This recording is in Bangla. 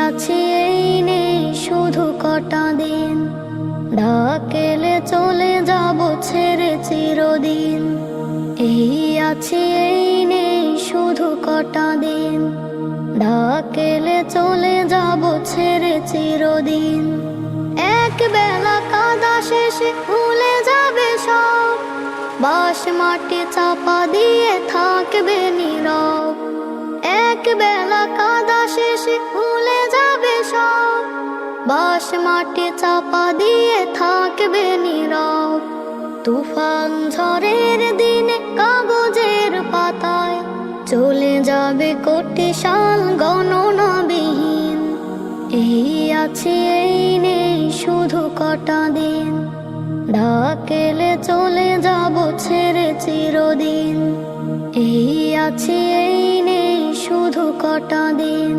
আছি এই নেই শুধু কটা দিন, ডাকেলে চলে যাব ছেড়ে চিরদিন। এই আছি এই নেই শুধু কটা দিন, ডাকেলে চলে যাব ছেড়ে চিরদিন। এক বেলা কাদা শেষে ভুলে যাবে সব, বাঁশ মাটি চাপা দিয়ে থাকবে নীরব। এক বেলা কাদা শেষে ভুলে যাবে সব, বাঁশ মাটি চাপা দিয়ে থাকবে নীরব। তুফান ঝড়ের দিনে কাগজের পাতায় চলে যাবে কোটি সাল গণনাবিহীন। এই আছি এই নেই শুধু কটা দিন, ডাকেলে চলে যাব ছেড়ে চিরদিন। এই আছি এই নেই শুধু কটা দিন।